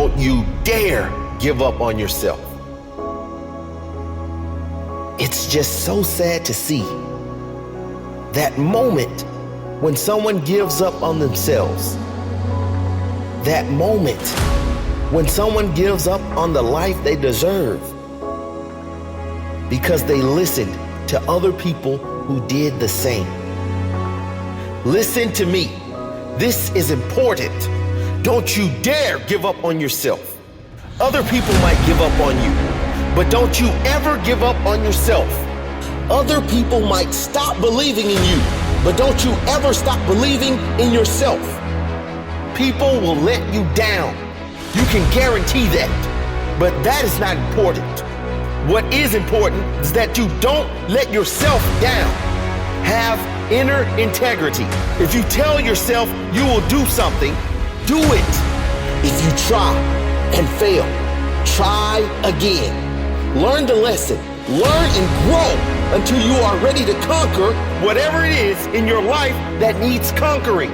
don't you dare give up on yourself. It's just so sad to see that moment when someone gives up on themselves. That moment when someone gives up on the life they deserve because they listened to other people who did the same. Listen to me. This is important. Don't you dare give up on yourself. Other people might give up on you, but don't you ever give up on yourself. Other people might stop believing in you, but don't you ever stop believing in yourself. People will let you down. You can guarantee that. But that is not important. What is important is that you don't let yourself down. Have inner integrity. If you tell yourself you will do something, do it. If you try and fail, try again. Learn the lesson. Learn and grow until you are ready to conquer whatever it is in your life that needs conquering.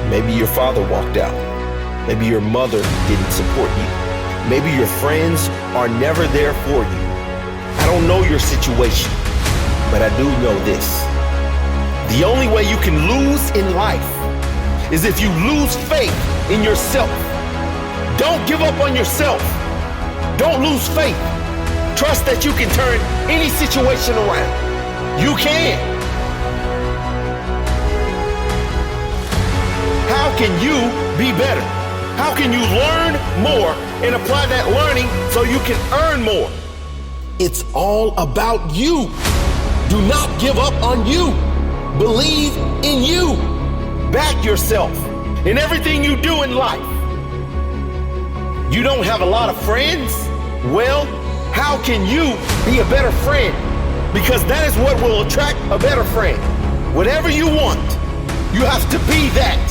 Maybe your father walked out. Maybe your mother didn't support you. Maybe your friends are never there for you. I don't know your situation, but I do know this. The only way you can lose in life is if you lose faith in yourself. Don't give up on yourself. Don't lose faith. Trust that you can turn any situation around. You can. How can you be better? How can you learn more and apply that learning so you can earn more? It's all about you. Do not give up on you. Believe in you. Back yourself in everything you do in life. You don't have a lot of friends? Well, how can you be a better friend? Because that is what will attract a better friend. Whatever you want, you have to be that.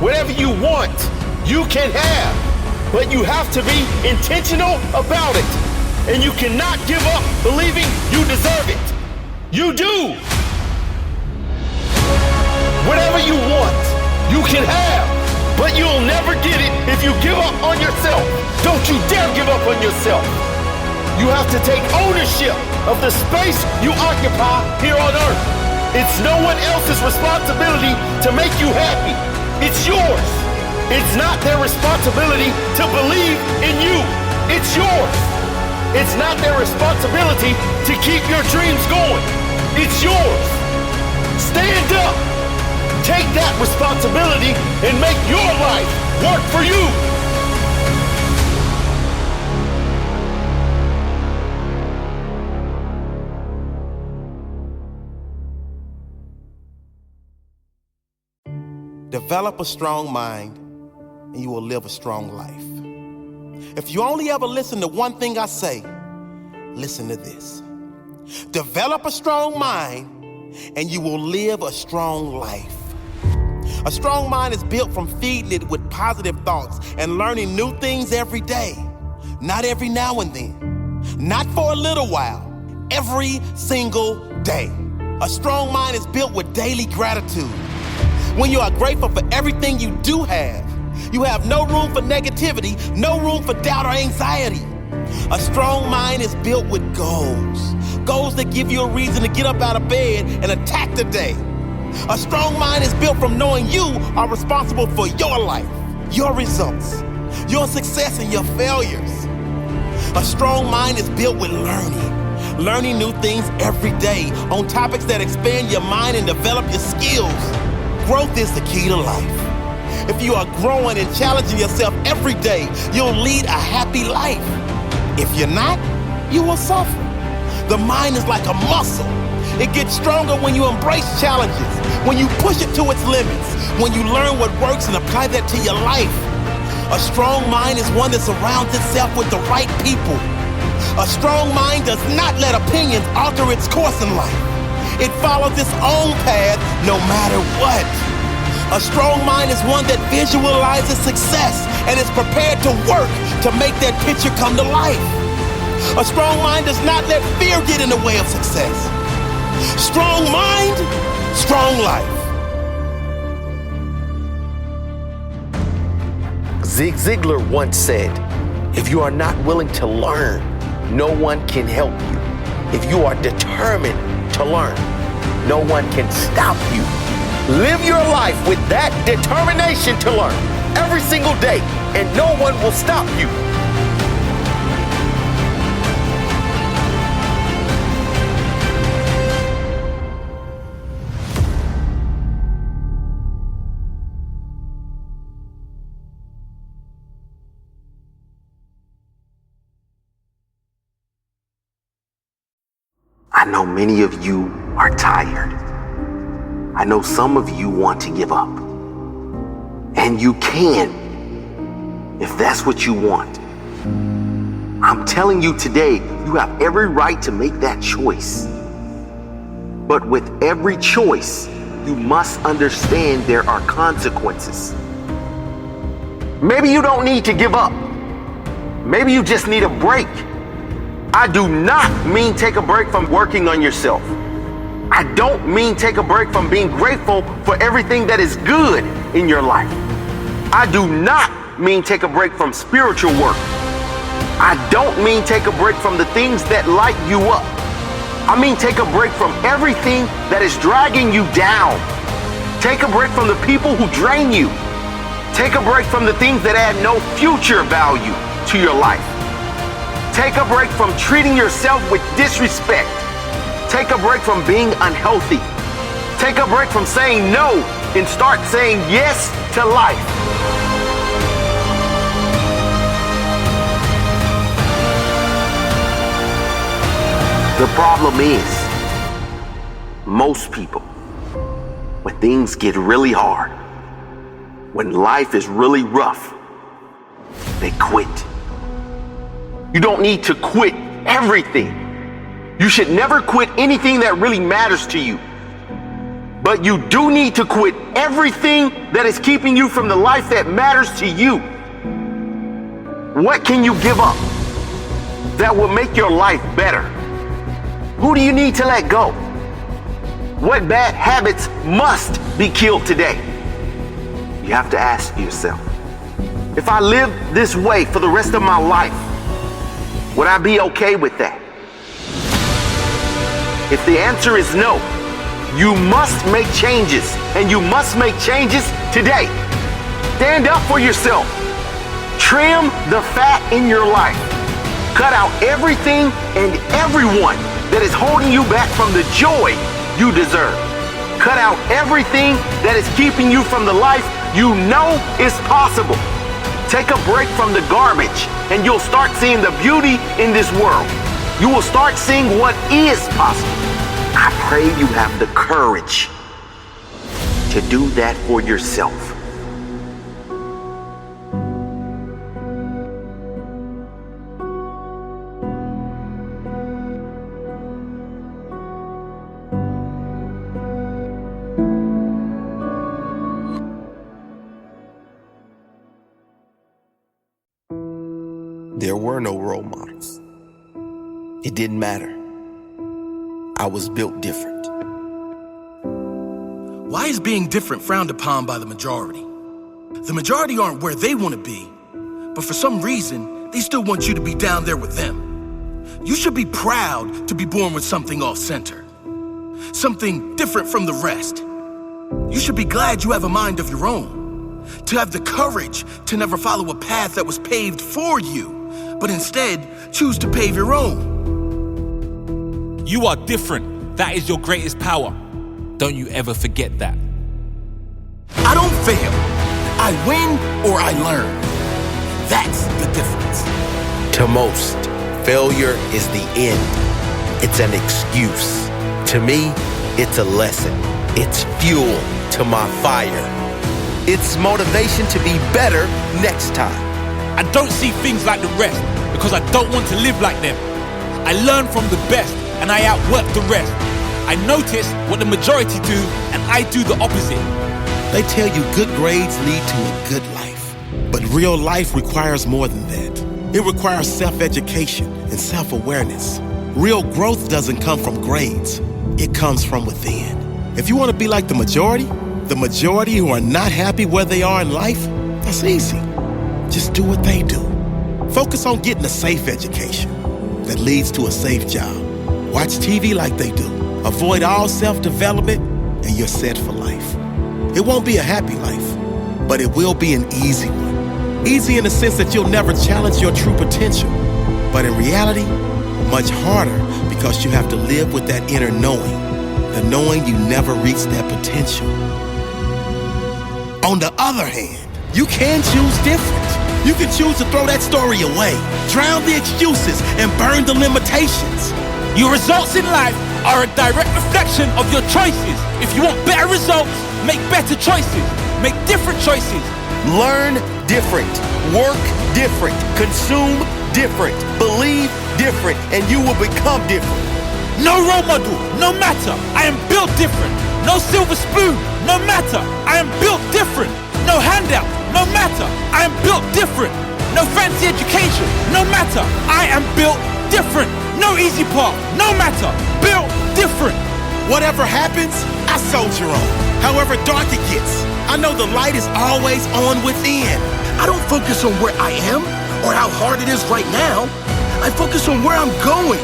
Whatever you want, you can have. But you have to be intentional about it. And you cannot give up believing you deserve it. You do. Whatever you want, you can have. But you'll never get it if you give up on yourself. Don't you dare give up on yourself. You have to take ownership of the space you occupy here on earth. It's no one else's responsibility to make you happy. It's yours. It's not their responsibility to believe in you. It's yours. It's not their responsibility to keep your dreams going. It's yours. Stand up. Take that responsibility and make your life work for you. Develop a strong mind and you will live a strong life. If you only ever listen to one thing I say, listen to this. Develop a strong mind and you will live a strong life. A strong mind is built from feeding it with positive thoughts and learning new things every day. Not every now and then. Not for a little while. Every single day. A strong mind is built with daily gratitude. When you are grateful for everything you do have, you have no room for negativity, no room for doubt or anxiety. A strong mind is built with goals. Goals that give you a reason to get up out of bed and attack the day. A strong mind is built from knowing you are responsible for your life, your results, your success and your failures. A strong mind is built with learning new things every day on topics that expand your mind and develop your skills. Growth is the key to life. If you are growing and challenging yourself every day, you'll lead a happy life. If you're not, you will suffer. The mind is like a muscle. It gets stronger when you embrace challenges, when you push it to its limits, when you learn what works and apply that to your life. A strong mind is one that surrounds itself with the right people. A strong mind does not let opinions alter its course in life. It follows its own path no matter what. A strong mind is one that visualizes success and is prepared to work to make that picture come to life. A strong mind does not let fear get in the way of success. Strong mind, strong life. Zig Ziglar once said, if you are not willing to learn, no one can help you. If you are determined to learn, no one can stop you. Live your life with that determination to learn every single day, and no one will stop you. I know many of you are tired. I know some of you want to give up. And you can, if that's what you want. I'm telling you today, you have every right to make that choice. But with every choice, you must understand there are consequences. Maybe you don't need to give up. Maybe you just need a break. I do not mean take a break from working on yourself. I don't mean take a break from being grateful for everything that is good in your life. I do not mean take a break from spiritual work. I don't mean take a break from the things that light you up. I mean take a break from everything that is dragging you down. Take a break from the people who drain you. Take a break from the things that add no future value to your life. Take a break from treating yourself with disrespect. Take a break from being unhealthy. Take a break from saying no and start saying yes to life. The problem is, most people, when things get really hard, when life is really rough, they quit. You don't need to quit everything. You should never quit anything that really matters to you. But you do need to quit everything that is keeping you from the life that matters to you. What can you give up that will make your life better? Who do you need to let go? What bad habits must be killed today? You have to ask yourself, if I live this way for the rest of my life, would I be okay with that? If the answer is no, you must make changes, and you must make changes today. Stand up for yourself. Trim the fat in your life. Cut out everything and everyone that is holding you back from the joy you deserve. Cut out everything that is keeping you from the life you know is possible. Take a break from the garbage, and you'll start seeing the beauty in this world. You will start seeing what is possible. I pray you have the courage to do that for yourself. There were no role models. It didn't matter. I was built different. Why is being different frowned upon by the majority? The majority aren't where they want to be, but for some reason, they still want you to be down there with them. You should be proud to be born with something off-center, something different from the rest. You should be glad you have a mind of your own, to have the courage to never follow a path that was paved for you, but instead choose to pave your own. You are different. That is your greatest power. Don't you ever forget that. I don't fail. I win or I learn. That's the difference. To most, failure is the end. It's an excuse. To me, it's a lesson. It's fuel to my fire. It's motivation to be better next time. I don't see things like the rest because I don't want to live like them. I learn from the best and I outwork the rest. I notice what the majority do and I do the opposite. They tell you good grades lead to a good life. But real life requires more than that. It requires self-education and self-awareness. Real growth doesn't come from grades. It comes from within. If you want to be like the majority who are not happy where they are in life, that's easy. Just do what they do. Focus on getting a safe education that leads to a safe job. Watch TV like they do. Avoid all self-development, and you're set for life. It won't be a happy life, but it will be an easy one. Easy in the sense that you'll never challenge your true potential. But in reality, much harder because you have to live with that inner knowing, the knowing you never reached that potential. On the other hand, you can choose different. You can choose to throw that story away, drown the excuses, and burn the limitations. Your results in life are a direct reflection of your choices. If you want better results, make better choices. Make different choices. Learn different. Work different. Consume different. Believe different. And you will become different. No role model, no matter. I am built different. No silver spoon, no matter. I am built different. No handout, no matter. I am built different. No fancy education, no matter. I am built different. No easy path, no matter. Built different. Whatever happens, I soldier on. However dark it gets, I know the light is always on within. I don't focus on where I am or how hard it is right now. I focus on where I'm going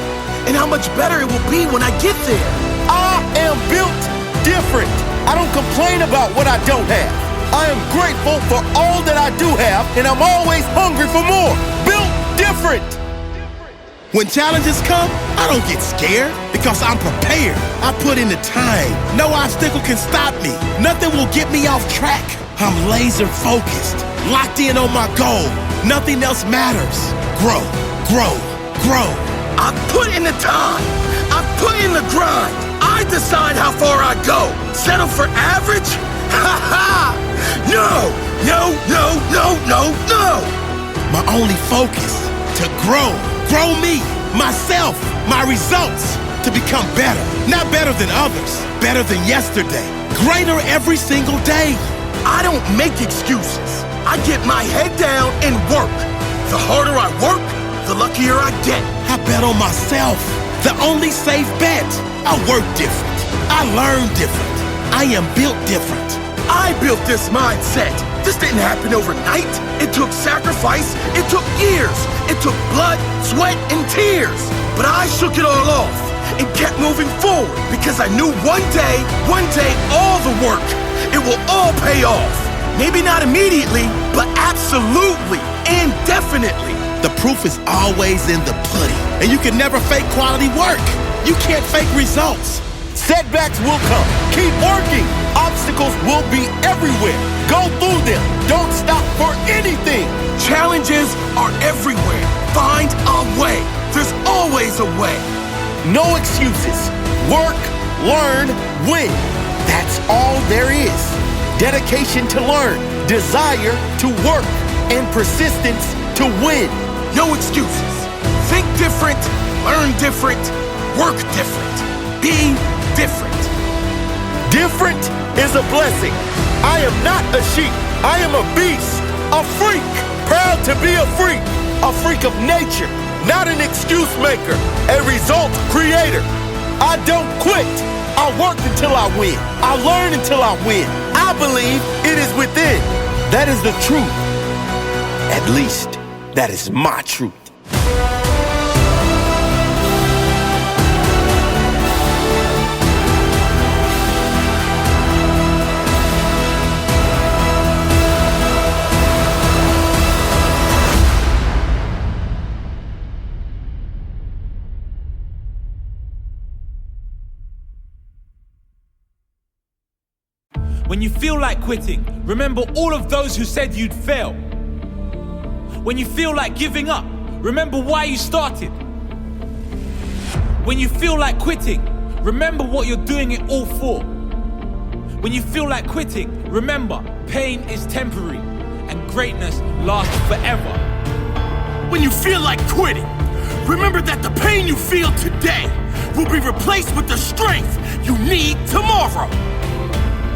and how much better it will be when I get there. I am built different. I don't complain about what I don't have. I am grateful for all that I do have, and I'm always hungry for more. Built different. When challenges come, I don't get scared because I'm prepared. I put in the time. No obstacle can stop me. Nothing will get me off track. I'm laser focused, locked in on my goal. Nothing else matters. Grow, grow, grow. I put in the time. I put in the grind. I decide how far I go. Settle for average? Ha ha! No, no, no, no, no, no! My only focus, to grow. Grow me, myself, my results, to become better. Not better than others, better than yesterday. Greater every single day. I don't make excuses. I get my head down and work. The harder I work, the luckier I get. I bet on myself. The only safe bet. I work different. I learn different. I am built different. I built this mindset. This didn't happen overnight. It took sacrifice. It took years. It took blood, sweat, and tears. But I shook it all off and kept moving forward because I knew one day, all the work, it will all pay off. Maybe not immediately, but absolutely and definitely. The proof is always in the pudding, and you can never fake quality work. You can't fake results. Setbacks will come. Keep working. Obstacles will be everywhere. Go through them. Don't stop for anything. Challenges are everywhere. Find a way. There's always a way. No excuses. Work, learn, win. That's all there is. Dedication to learn, desire to work, and persistence to win. No excuses. Think different, learn different, work different. Be different. Different is a blessing. I am not a sheep. I am a beast, a freak, proud to be a freak of nature, not an excuse maker, a result creator. I don't quit. I work until I win. I learn until I win. I believe it is within. That is the truth. At least, that is my truth. When you feel like quitting, remember all of those who said you'd fail. When you feel like giving up, remember why you started. When you feel like quitting, remember what you're doing it all for. When you feel like quitting, remember pain is temporary and greatness lasts forever. When you feel like quitting, remember that the pain you feel today will be replaced with the strength you need tomorrow.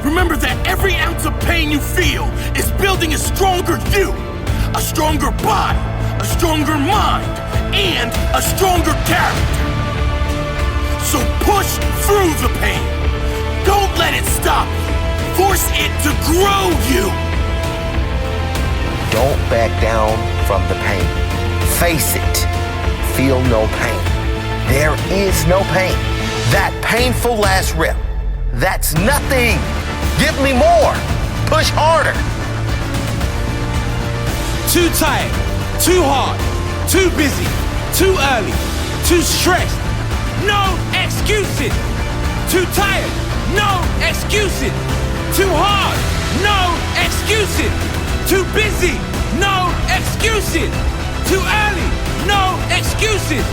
Remember that every ounce of pain you feel is building a stronger you, a stronger body, a stronger mind, and a stronger character. So push through the pain. Don't let it stop you. Force it to grow you. Don't back down from the pain. Face it. Feel no pain. There is no pain. That painful last rep, that's nothing. Give me more. Push harder. Too tired, too hard, too busy, too early, too stressed. No excuses. Too tired, no excuses. Too hard, no excuses. Too busy, no excuses. Too early, no excuses.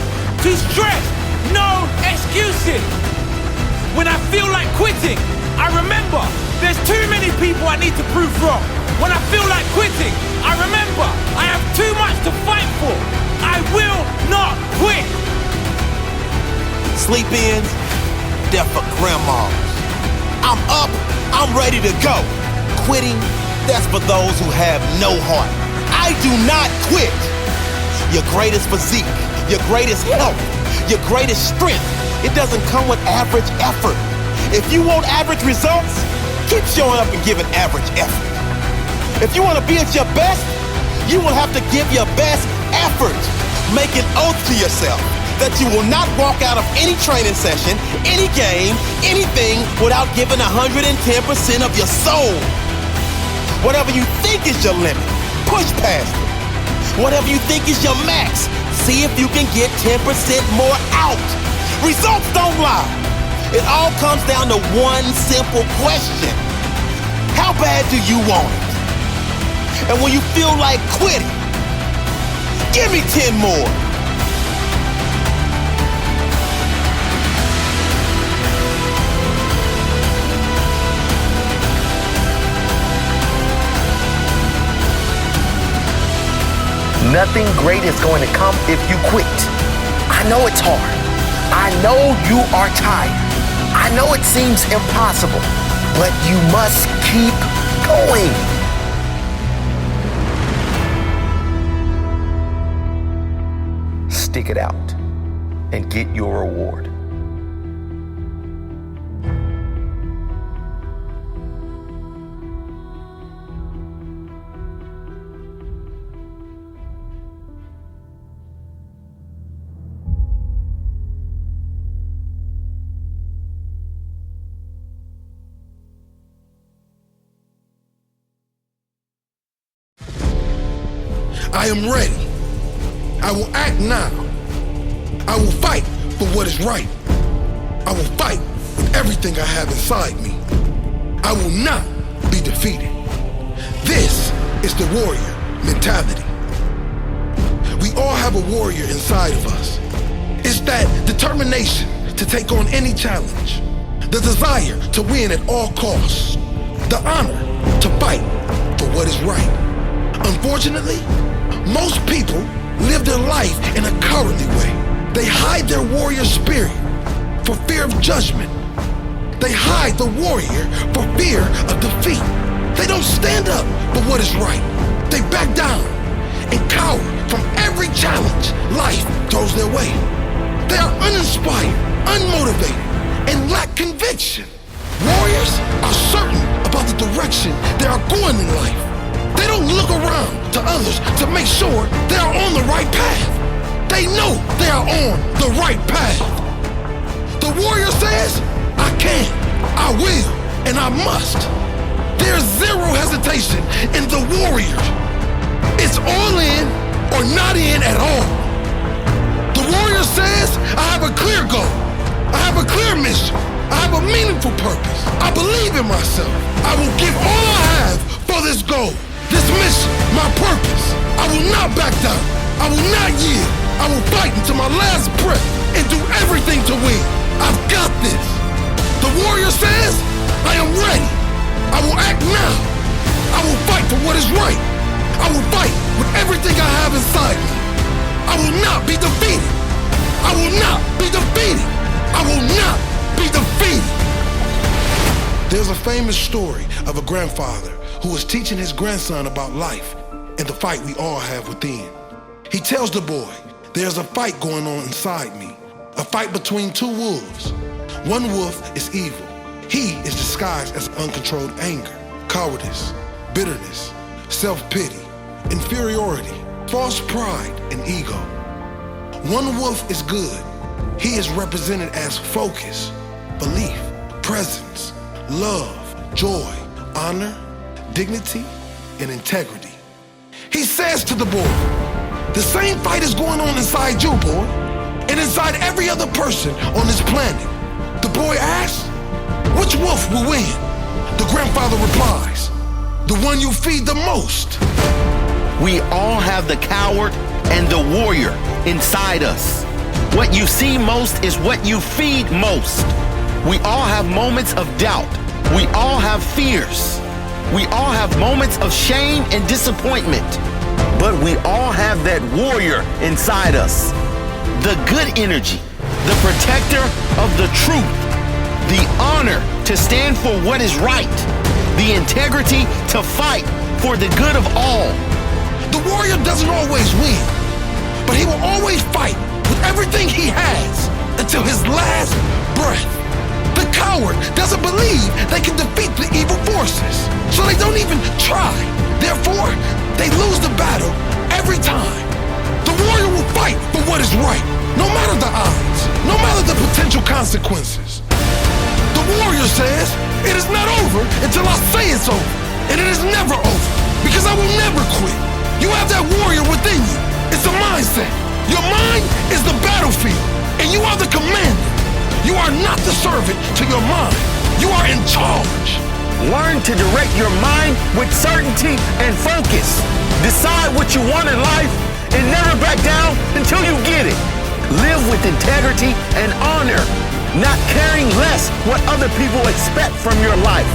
Too stressed, no excuses. When I feel like quitting, I remember there's too many people I need to prove wrong. When I feel like quitting, I remember I have too much to fight for. I will not quit. Sleep-ins, they're for grandmas. I'm up, I'm ready to go. Quitting, that's for those who have no heart. I do not quit. Your greatest physique, your greatest health, your greatest strength, it doesn't come with average effort. If you want average results, keep showing up and giving average effort. If you want to be at your best, you will have to give your best effort. Make an oath to yourself that you will not walk out of any training session, any game, anything without giving 110% of your soul. Whatever you think is your limit, push past it. Whatever you think is your max, see if you can get 10% more out. Results don't lie. It all comes down to one simple question. How bad do you want it? And when you feel like quitting, give me 10 more. Nothing great is going to come if you quit. I know it's hard. I know you are tired. I know it seems impossible, but you must keep going. Stick it out and get your reward. I am ready. I will act now. I will fight for what is right. I will fight with everything I have inside me. I will not be defeated. This is the warrior mentality. We all have a warrior inside of us. It's that determination to take on any challenge, the desire to win at all costs, the honor to fight for what is right. Unfortunately, most people live their life in a cowardly way. They hide their warrior spirit for fear of judgment. They hide the warrior for fear of defeat. They don't stand up for what is right. They back down and cower from every challenge life throws their way. They are uninspired, unmotivated, and lack conviction. Warriors are certain about the direction they are going in life. They don't look around to others to make sure they are on the right path. They know they are on the right path. The warrior says, I can, I will, and I must. There's zero hesitation in the warrior. It's all in or not in at all. The warrior says, I have a clear goal. I have a clear mission. I have a meaningful purpose. I believe in myself. I will give all I have for this goal. This mission, my purpose. I will not back down. I will not yield. I will fight until my last breath and do everything to win. I've got this. The warrior says, I am ready. I will act now. I will fight for what is right. I will fight with everything I have inside me. I will not be defeated. I will not be defeated. I will not be defeated. There's a famous story of a grandfather who was teaching his grandson about life and the fight we all have within. He tells the boy, there's a fight going on inside me, a fight between two wolves. One wolf is evil. He is disguised as uncontrolled anger, cowardice, bitterness, self-pity, inferiority, false pride, and ego. One wolf is good. He is represented as focus, belief, presence, love, joy, honor, dignity, and integrity. He says to the boy, the same fight is going on inside you, boy, and inside every other person on this planet. The boy asks, which wolf will win? The grandfather replies, the one you feed the most. We all have the coward and the warrior inside us. What you see most is what you feed most. We all have moments of doubt. We all have fears. We all have moments of shame and disappointment. But we all have that warrior inside us. The good energy, the protector of the truth, the honor to stand for what is right, the integrity to fight for the good of all. The warrior doesn't always win, but he will always fight with everything he has until his last breath. The coward doesn't believe they can defeat the evil forces, so they don't even try. Therefore, they lose the battle every time. The warrior will fight for what is right, no matter the odds, no matter the potential consequences. The warrior says, it is not over until I say it's over, and it is never over, because I will never quit. You have that warrior within you. It's a mindset. Your mind is the battlefield, and you are the commander. You are not the servant to your mind. You are in charge. Learn to direct your mind with certainty and focus. Decide what you want in life and never back down until you get it. Live with integrity and honor, not caring less what other people expect from your life.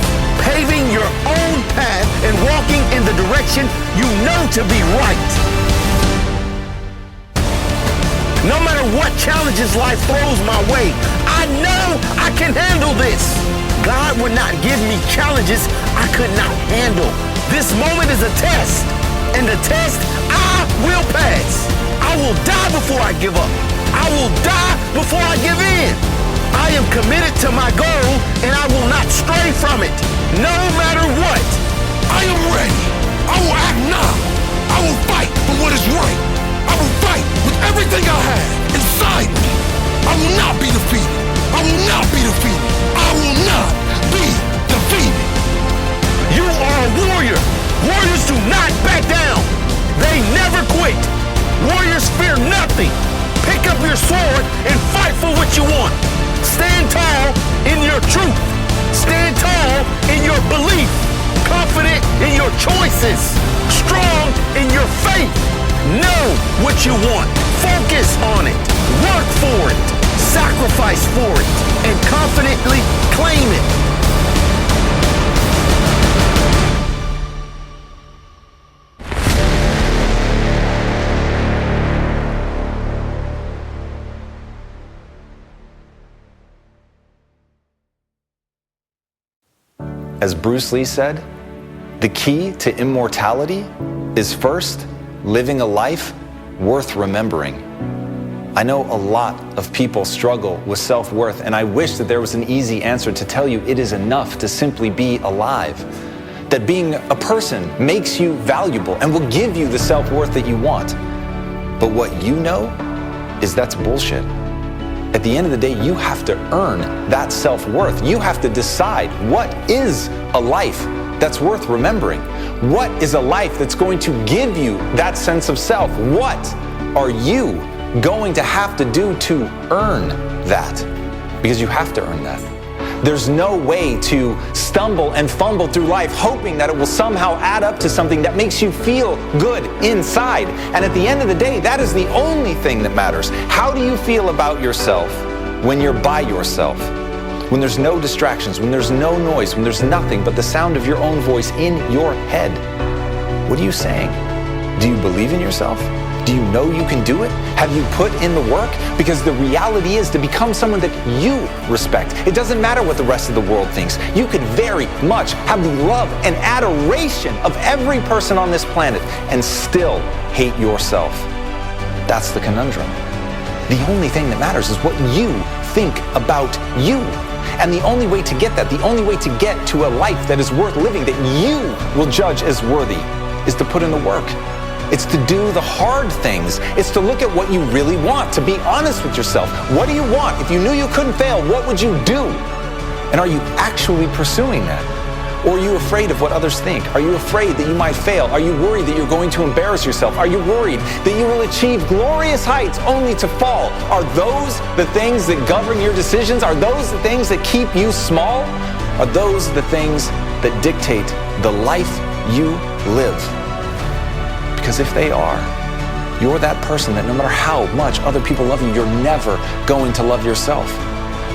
Paving your own path and walking in the direction you know to be right. No matter what challenges life throws my way, I know I can handle this. God would not give me challenges I could not handle. This moment is a test, and the test I will pass. I will die before I give up. I will die before I give in. I am committed to my goal, and I will not stray from it, no matter what. I am ready. I will act now. I will fight for what is right. I will fight with everything I have inside me. I will not be defeated. I will not be defeated. I will not be defeated. You are a warrior. Warriors do not back down. They never quit. Warriors fear nothing. Pick up your sword and fight for what you want. Stand tall in your truth. Stand tall in your belief. Confident in your choices. Strong in your faith. Know what you want. Focus on it. Work for it. Sacrifice for it. And confidently claim it. As Bruce Lee said, the key to immortality is first living a life worth remembering. I know a lot of people struggle with self-worth, and I wish that there was an easy answer to tell you it is enough to simply be alive. That being a person makes you valuable and will give you the self-worth that you want. But what you know is that's bullshit. At the end of the day, you have to earn that self-worth. You have to decide what is a life that's worth remembering. What is a life that's going to give you that sense of self? What are you going to have to do to earn that? Because you have to earn that. There's no way to stumble and fumble through life hoping that it will somehow add up to something that makes you feel good inside. And at the end of the day, that is the only thing that matters. How do you feel about yourself when you're by yourself? When there's no distractions, when there's no noise, when there's nothing but the sound of your own voice in your head? What are you saying? Do you believe in yourself? Do you know you can do it? Have you put in the work? Because the reality is to become someone that you respect. It doesn't matter what the rest of the world thinks. You could very much have the love and adoration of every person on this planet and still hate yourself. That's the conundrum. The only thing that matters is what you think about you. And the only way to get that, the only way to get to a life that is worth living, that you will judge as worthy, is to put in the work. It's to do the hard things. It's to look at what you really want, to be honest with yourself. What do you want? If you knew you couldn't fail, what would you do? And are you actually pursuing that? Or are you afraid of what others think? Are you afraid that you might fail? Are you worried that you're going to embarrass yourself? Are you worried that you will achieve glorious heights only to fall? Are those the things that govern your decisions? Are those the things that keep you small? Are those the things that dictate the life you live? Because if they are, you're that person that no matter how much other people love you, you're never going to love yourself.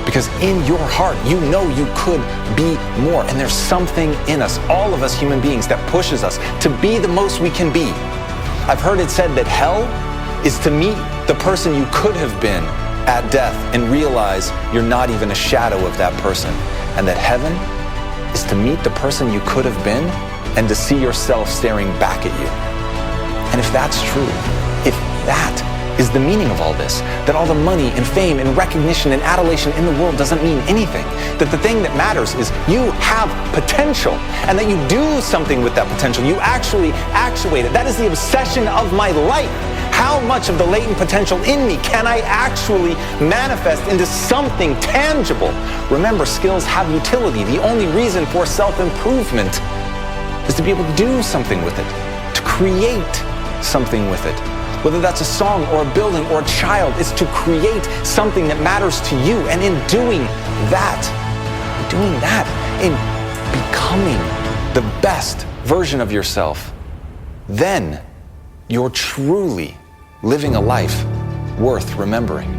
Because in your heart, you know you could be more. And there's something in us, all of us human beings, that pushes us to be the most we can be. I've heard it said that hell is to meet the person you could have been at death and realize you're not even a shadow of that person. And that heaven is to meet the person you could have been and to see yourself staring back at you. And if that's true, if that is the meaning of all this, that all the money and fame and recognition and adulation in the world doesn't mean anything, that the thing that matters is you have potential and that you do something with that potential, you actually actuate it. That is the obsession of my life. How much of the latent potential in me can I actually manifest into something tangible? Remember, skills have utility. The only reason for self-improvement is to be able to do something with it, to create something with it. Whether that's a song or a building or a child, it's to create something that matters to you. And in doing that, in becoming the best version of yourself, then you're truly living a life worth remembering.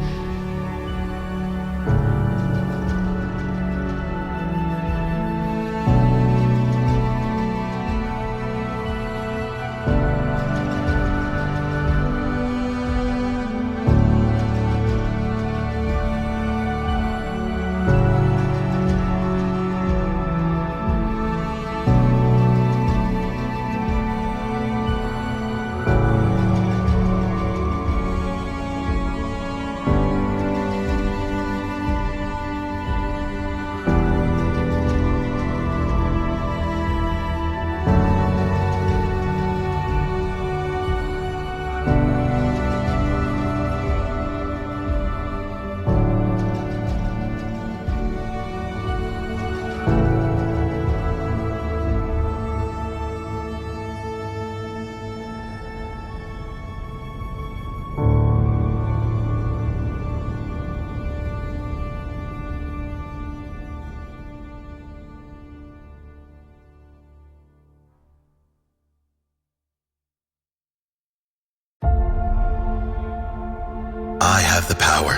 I have the power.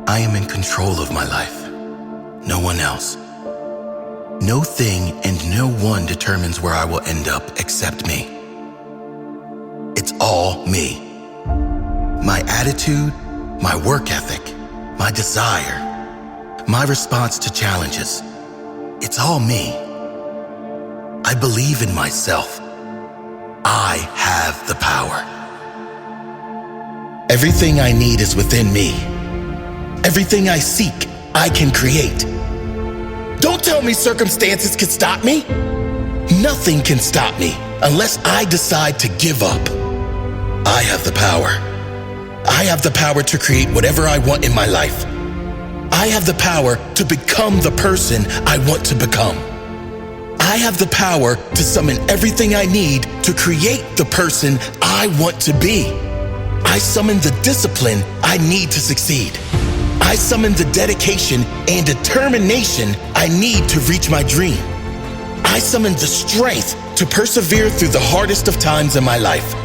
I am in control of my life. No one else. No thing and no one determines where I will end up except me. It's all me. My attitude, my work ethic, my desire, my response to challenges. It's all me. I believe in myself. I have the power. Everything I need is within me. Everything I seek, I can create. Don't tell me circumstances can stop me. Nothing can stop me unless I decide to give up. I have the power. I have the power to create whatever I want in my life. I have the power to become the person I want to become. I have the power to summon everything I need to create the person I want to be. I summon the discipline I need to succeed. I summon the dedication and determination I need to reach my dream. I summon the strength to persevere through the hardest of times in my life.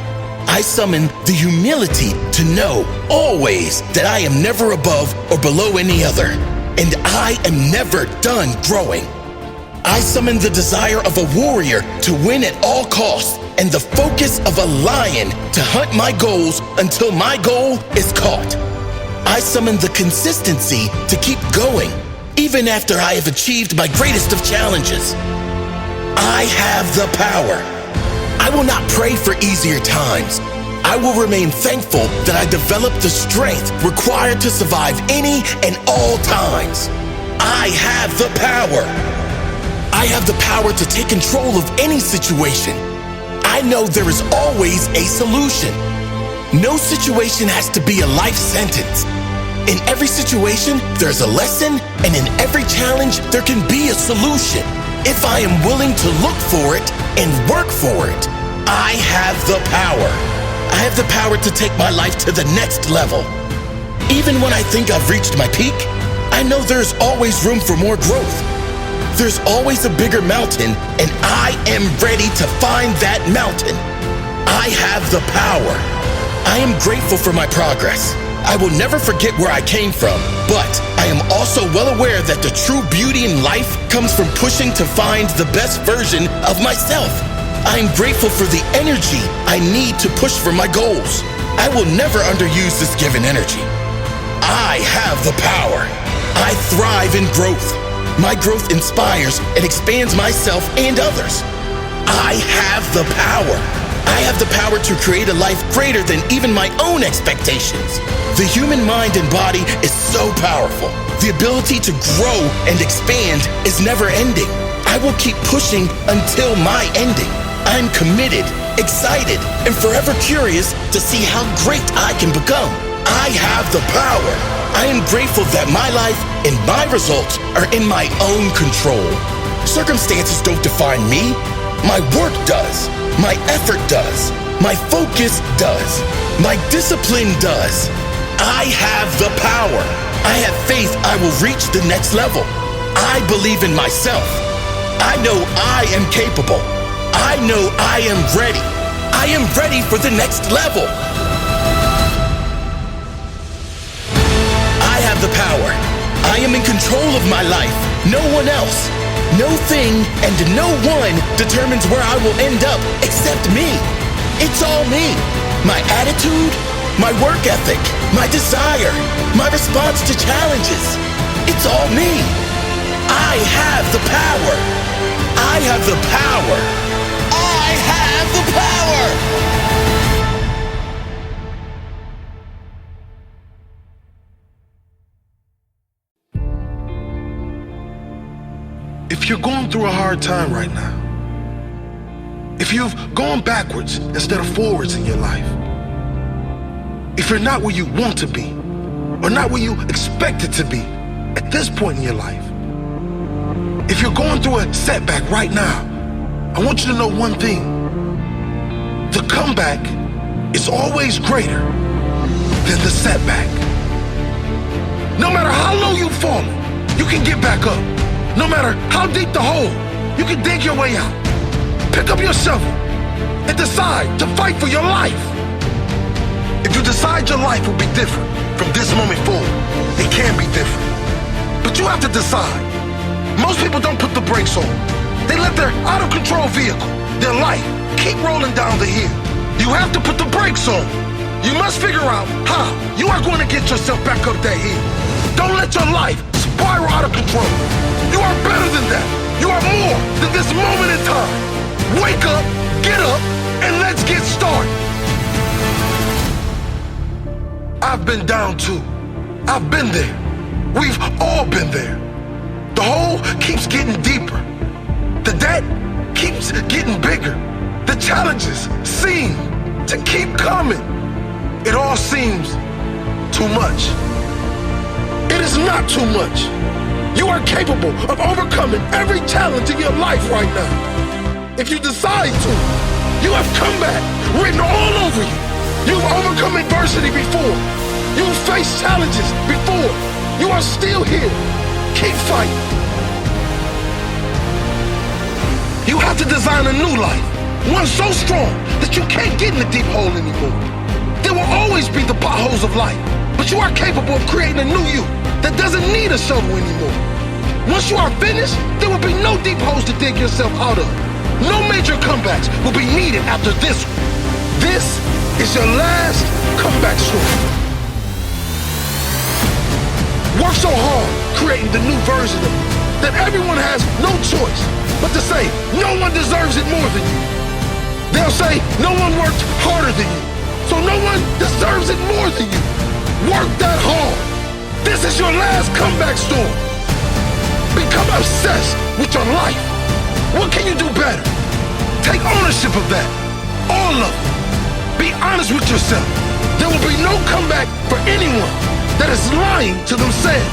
I summon the humility to know always that I am never above or below any other, and I am never done growing. I summon the desire of a warrior to win at all costs and the focus of a lion to hunt my goals until my goal is caught. I summon the consistency to keep going even after I have achieved my greatest of challenges. I have the power. I will not pray for easier times. I will remain thankful that I developed the strength required to survive any and all times. I have the power. I have the power to take control of any situation. I know there is always a solution. No situation has to be a life sentence. In every situation, there's a lesson, and in every challenge, there can be a solution. If I am willing to look for it and work for it, I have the power. I have the power to take my life to the next level. Even when I think I've reached my peak, I know there's always room for more growth. There's always a bigger mountain, and I am ready to find that mountain. I have the power. I am grateful for my progress. I will never forget where I came from, but I am also well aware that the true beauty in life comes from pushing to find the best version of myself. I am grateful for the energy I need to push for my goals. I will never underuse this given energy. I have the power. I thrive in growth. My growth inspires and expands myself and others. I have the power. I have the power to create a life greater than even my own expectations. The human mind and body is so powerful. The ability to grow and expand is never ending. I will keep pushing until my ending. I'm committed, excited, and forever curious to see how great I can become. I have the power. I am grateful that my life and my results are in my own control. Circumstances don't define me. My work does. My effort does. My focus does. My discipline does. I have the power. I have faith I will reach the next level. I believe in myself. I know I am capable. I know I am ready. I am ready for the next level. I have the power. I am in control of my life. No one else. No thing and no one determines where I will end up except me. It's all me. My attitude, my work ethic, my desire, my response to challenges. It's all me. I have the power. I have the power. I have the power. If you're going through a hard time right now, if you've gone backwards instead of forwards in your life, if you're not where you want to be, or not where you expected to be at this point in your life, if you're going through a setback right now, I want you to know one thing. The comeback is always greater than the setback. No matter how low you've fallen, you can get back up. No matter how deep the hole, you can dig your way out. Pick up your shovel and decide to fight for your life. If you decide your life will be different from this moment forward, it can be different. But you have to decide. Most people don't put the brakes on. They let their out-of-control vehicle, their life, keep rolling down the hill. You have to put the brakes on. You must figure out how you are going to get yourself back up that hill. Don't let your life spiral out of control. You are better than that. You are more than this moment in time. Wake up, get up, and let's get started. I've been down too. I've been there. We've all been there. The hole keeps getting deeper. The debt keeps getting bigger. The challenges seem to keep coming. It all seems too much. It is not too much. You are capable of overcoming every challenge in your life right now. If you decide to, you have comeback written all over you. You've overcome adversity before. You've faced challenges before. You are still here. Keep fighting. You have to design a new life, one so strong that you can't get in the deep hole anymore. There will always be the potholes of life, but you are capable of creating a new you that doesn't need a shovel anymore. Once you are finished, there will be no deep holes to dig yourself out of. No major comebacks will be needed after this one. This is your last comeback story. Work so hard creating the new version of you that everyone has no choice but to say no one deserves it more than you. They'll say no one worked harder than you, so no one deserves it more than you. Work that hard. This is your last comeback story. Become obsessed with your life. What can you do better? Take ownership of that. All of them. Be honest with yourself. There will be no comeback for anyone that is lying to themselves.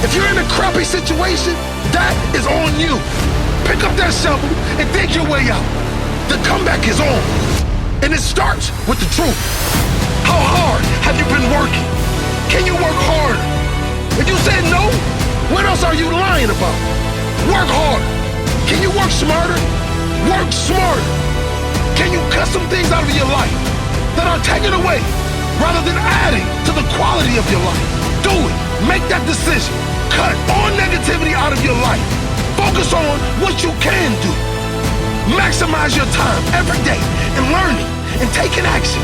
If you're in a crappy situation, that is on you. Pick up that shovel and dig your way out. The comeback is on. And it starts with the truth. How hard have you been working? Can you work harder? If you said no, what else are you lying about? Work hard. Can you work smarter? Work smarter. Can you cut some things out of your life that are taken away rather than adding to the quality of your life? Do it. Make that decision. Cut all negativity out of your life. Focus on what you can do. Maximize your time every day in learning and taking action.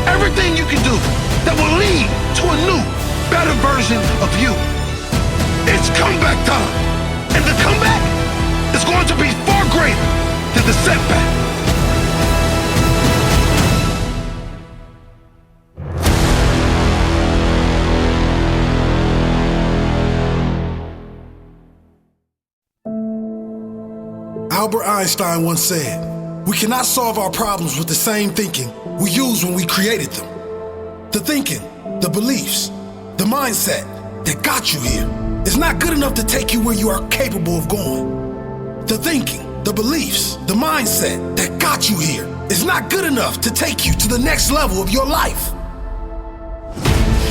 Everything you can do that will lead to a new, better version of you. It's comeback time. And the comeback is going to be far greater than the setback. Albert Einstein once said, "We cannot solve our problems with the same thinking we used when we created them." The thinking, the beliefs, the mindset that got you here is not good enough to take you where you are capable of going. The thinking, the beliefs, the mindset that got you here is not good enough to take you to the next level of your life.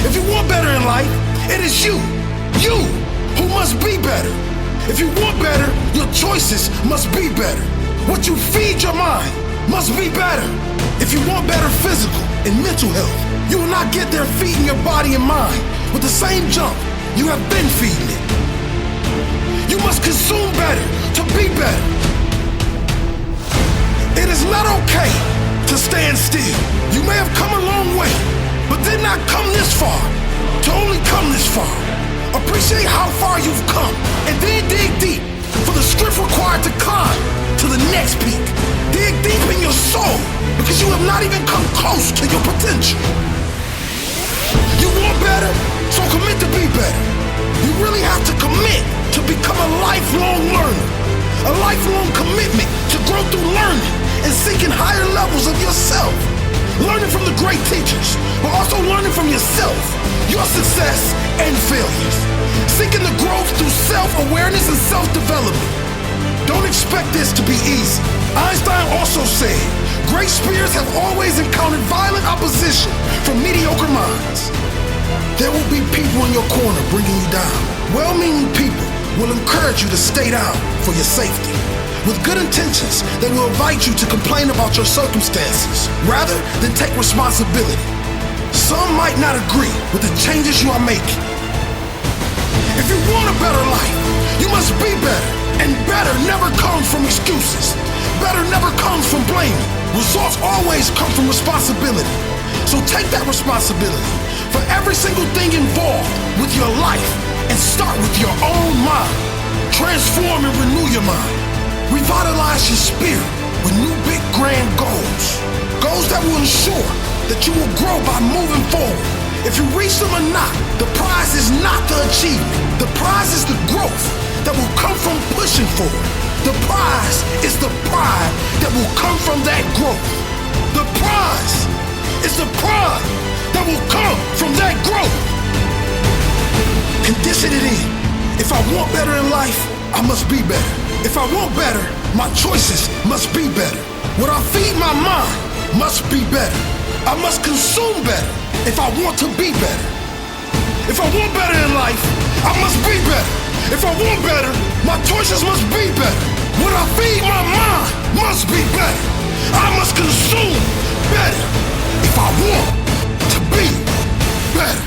If you want better in life, it is you who must be better. If you want better, your choices must be better. What you feed your mind must be better. If you want better physical and mental health, you will not get there feeding your body and mind with the same junk you have been feeding it. You must consume better to be better. It is not okay to stand still. You may have come a long way, but did not come this far to only come this far. Appreciate how far you've come, and then dig deep for the strength required to climb to the next peak. Dig deep in your soul, because you have not even come close to your potential. You want better, so commit to be better. You really have to commit to become a lifelong learner. A lifelong commitment to grow through learning and seeking higher levels of yourself. Learning from the great teachers, but also learning from yourself, your success and failures. Seeking the growth through self-awareness and self-development. Don't expect this to be easy. Einstein also said, great spirits have always encountered violent opposition from mediocre minds. There will be people in your corner bringing you down. Well-meaning people will encourage you to stay down for your safety. With good intentions, they will invite you to complain about your circumstances rather than take responsibility. Some might not agree with the changes you are making. If you want a better life, you must be better. And better never comes from excuses. Better never comes from blaming. Results always come from responsibility. So take that responsibility for every single thing involved with your life and start with your own mind. Transform and renew your mind. Revitalize your spirit with new big grand goals. Goals that will ensure that you will grow by moving forward. If you reach them or not, the prize is not the achievement. The prize is the growth that will come from pushing forward. The prize is the pride that will come from that growth. The prize is the pride that will come from that growth. Condition it in. If I want better in life, I must be better. If I want better, my choices must be better. What I feed my mind must be better. I must consume better if I want to be better. If I want better in life, I must be better. If I want better, my choices must be better. What I feed my mind must be better. I must consume better if I want to be better.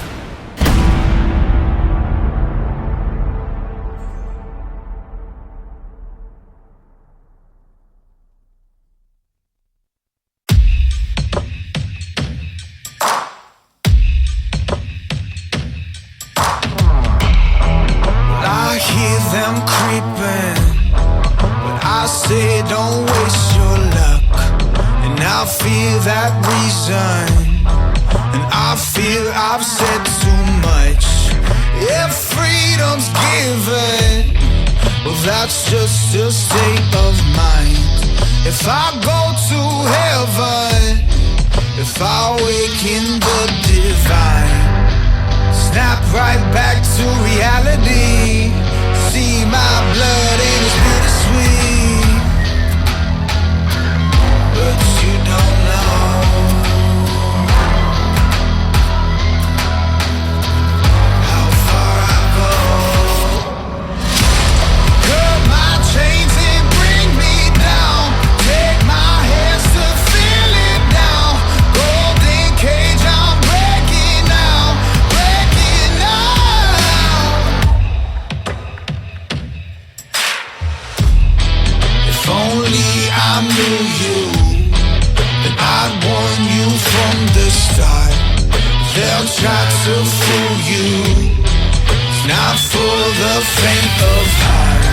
Don't waste your luck. And I feel that reason. And I feel I've said too much. If freedom's given, well, that's just a state of mind. If I go to heaven, awaken the divine. Snap right back to reality. See my blood and it's bittersweet, but you don't know how far I go. Cut my chains and bring me down. Take my hands to feel it down. Golden cage, I'm breaking now, breaking now. If only I knew you, then I'd warn you from the start. They'll try to fool you, it's not for the faint of heart.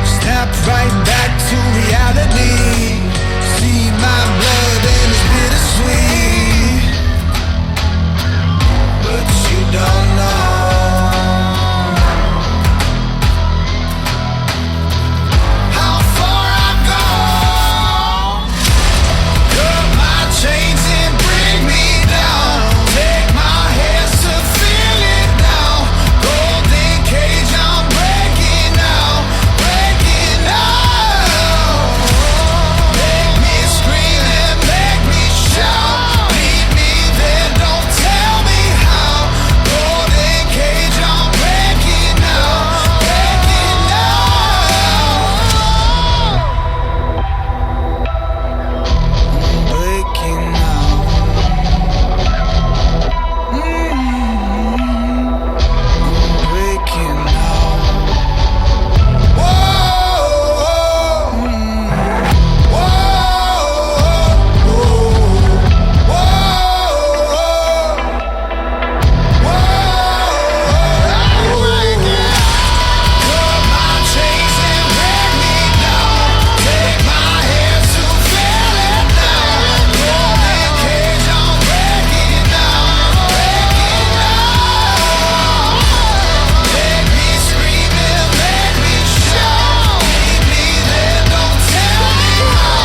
Snap right back to reality. See my blood and it's bittersweet, but you don't know how far I go. Cut my chains and bring me down. Take my hands to feel it now. Golden cage, I'm breaking now, breaking now. Make me scream and make me shout. Lead me there, don't tell me how. Golden cage, I'm breaking now, breaking now. Breaking now. Breaking now. Whoa, Cut my chains and break me down. Take my hands to feel it now. Golden cage, I'm breaking now, breaking now. Make me scream and make me shout. Lead me there, don't tell me how.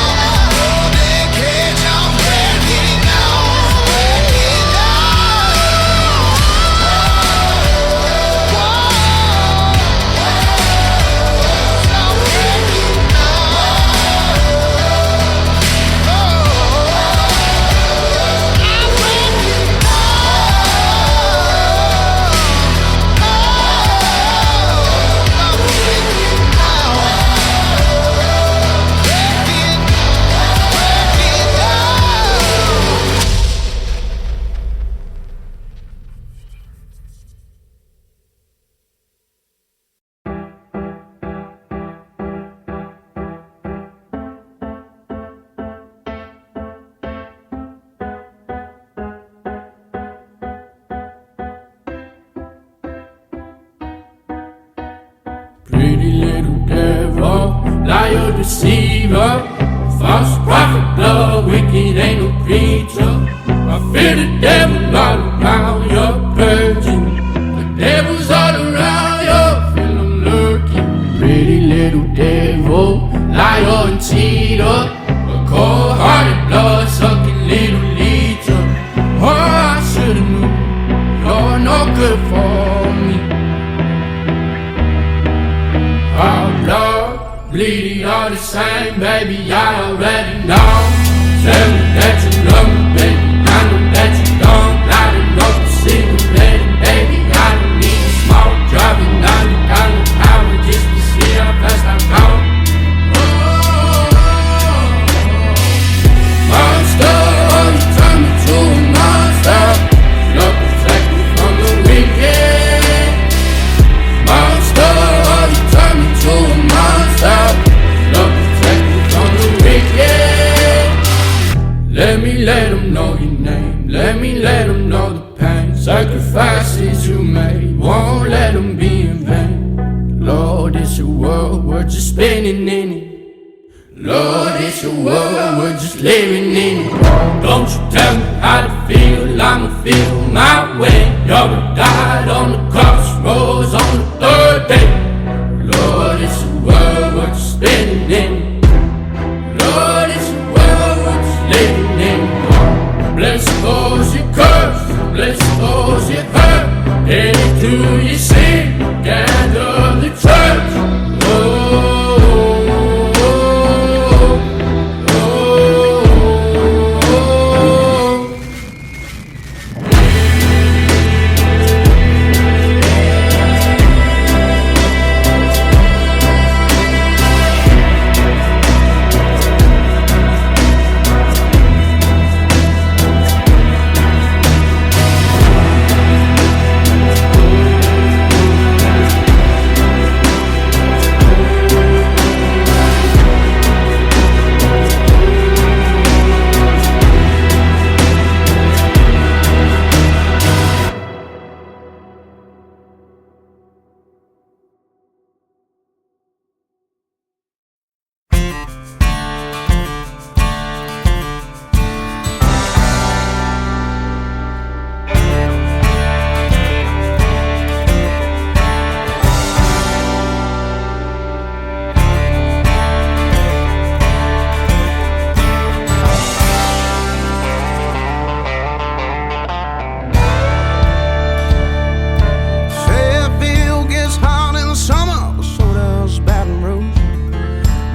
Golden cage, I'm breaking now, breaking Pretty little devil, liar, deceiver, false prophet, blood, wicked, ain't no preacher. I fear the devil all around your virgin. The devil's all around you, feel him lurking. Pretty little devil, liar and cheater, a cold-hearted, blood-sucking little leecher. Oh, I should've knew you're no good for me. Our blood, bleeding all the same, baby, I already know. Tell me that you love me, baby, I know that you don't. Lighting up the cigarette, and baby, I don't need to smoke. Driving 90 down the highway just to see how fast I go. Monster, oh, you turn me to a monster. Love protect me from the wicked. Monster, oh, you turn me to a monster. Love protect me from the wicked. Let them know your name. Let them know the pain. Sacrifices you made, won't let them be in vain. Lord, it's your world, we're just spinning in it. Lord, it's your world, we're just living in it. Don't you tell me how to feel, I'ma feel my way. Y'all died on the crossroads on the third day. Lord, it's your world, we're just spinning in it. Lord, it's your world, we're just living in it. Bless those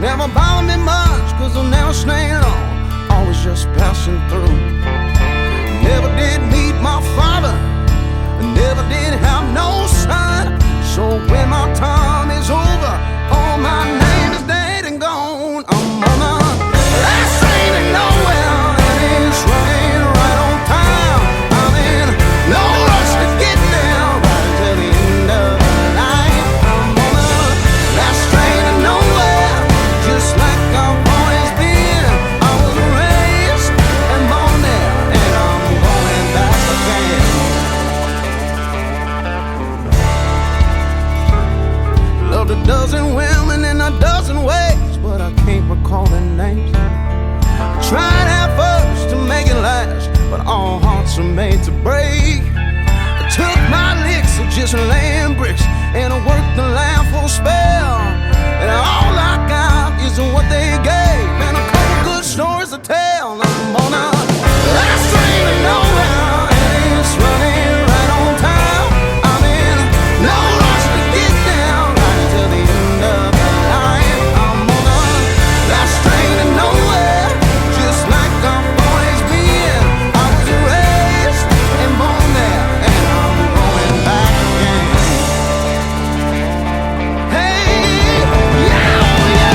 Never bother me much, cause I'm never staying long, always just passing through. Never did meet my father, never did have no son. So when my time is over, oh, my name is dead and gone. I'm on a last train to nowhere, and it's running right on time. I'm in no rush to get there, right until the end of the night. I'm on a last train to nowhere, just like I've always been. I was raised and born there, and I'm going back again. Loved a dozen women in a dozen ways, but I can't recall their names. Tried at first to make it last, but all hearts are made to break. I took my licks of just laying bricks, and I worked the land for a spell. And all I got is what they gave, and a couple good stories to tell. I'm on a last train to nowhere, and it's running right on time. I'm in no rush to get down, right until the end of the line. I'm on a last train to nowhere, just like I've always been. I was raised and born there, and I'm going back again. Hey, yeah, yeah.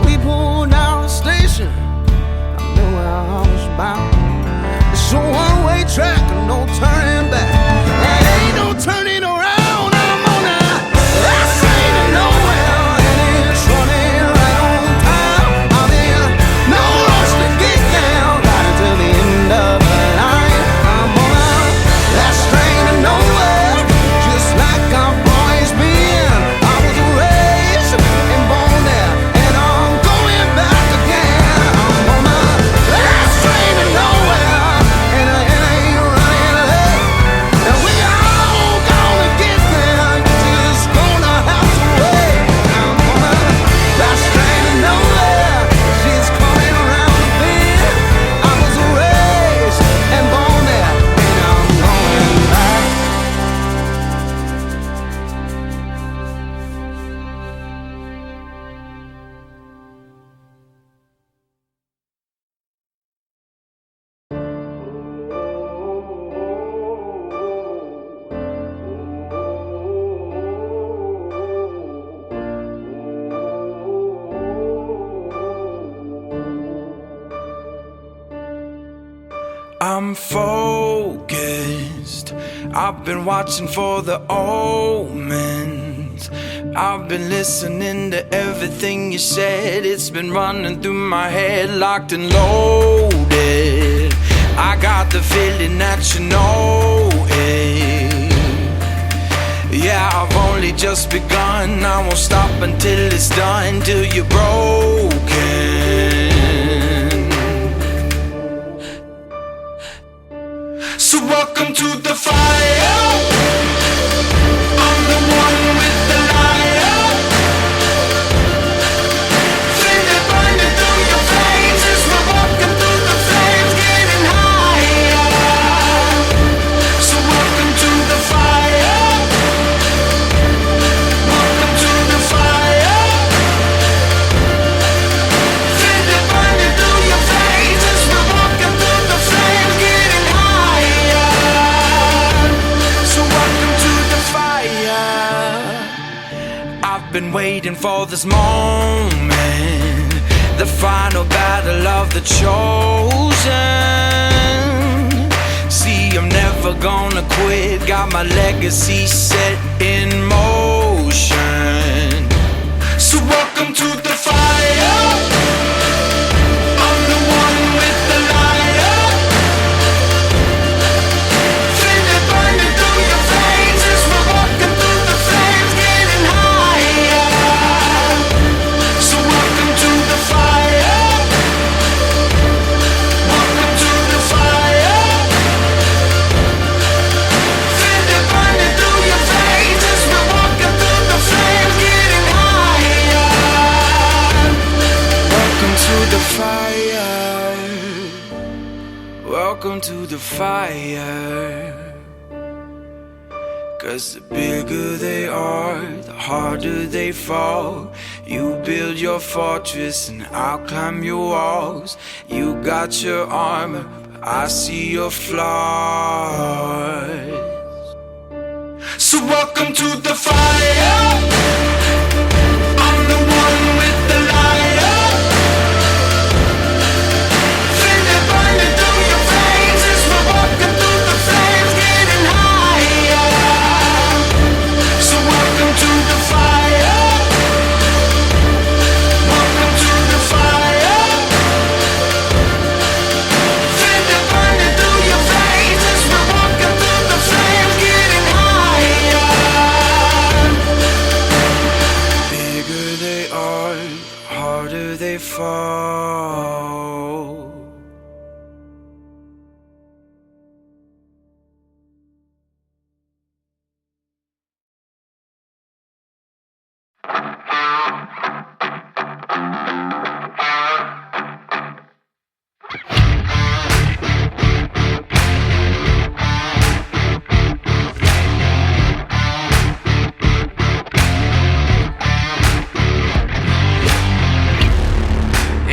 We pulled out the station, I knew where I was bound. It's a one-way track and no turning back. There ain't no turning around. I'm on a last train to nowhere, and it's running right on time. I'm in no rush to get down, right until the end of the line. I'm on a last train to nowhere, just like I've always been. I was raised and born there, and I'm going back again. I'm on a last train to nowhere, and I ain't running late. And we all gonna get there, you're just gonna have to wait. I'm on a last train to nowhere, she's coming around the bend. I was raised and born there, and I'm going back. I'm focused. I've been watching for the omens. I've been listening to everything you said. It's been running through my head, locked and loaded. I got the feeling that you know it. Yeah, I've only just begun. I won't stop until it's done, till you're broken. So welcome to the fire. I'm the one with the light. Feel it burning through your veins as we're walking through the flames, getting higher. So welcome to the fire. Welcome to the fire. Feel it burning through your veins as we're walking through the flames, getting higher. So welcome to the fire. I've been waiting for this moment, the final battle of the chosen. See, I'm never gonna quit, got my legacy set in motion. So welcome to the fire. I'm the one with the light. Feel it burning through your veins as we're walking through the flames, getting higher. welcome to the fire. 'Cause the bigger they are, the harder they fall. You build your fortress and I'll climb your walls. You got your armor, but I see your flaws. So welcome to the fire. I'm the one with the lighter. Feel it burning through your veins as we're walking through the flames, getting higher. So welcome to the fire. Welcome to the fire. Feel it burning through your veins as we're walking through the flames, getting higher. Bigger they are, the harder they fall.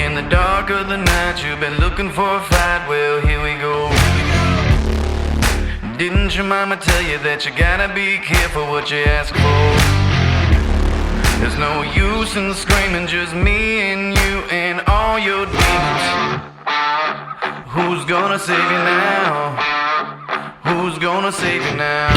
In the dark of the night, you've been looking for a fight. Well, here we go. Didn't your mama tell you that you gotta be careful what you ask for? There's no use in screaming, just me and you and all your demons. Who's gonna save you now? Who's gonna save you now?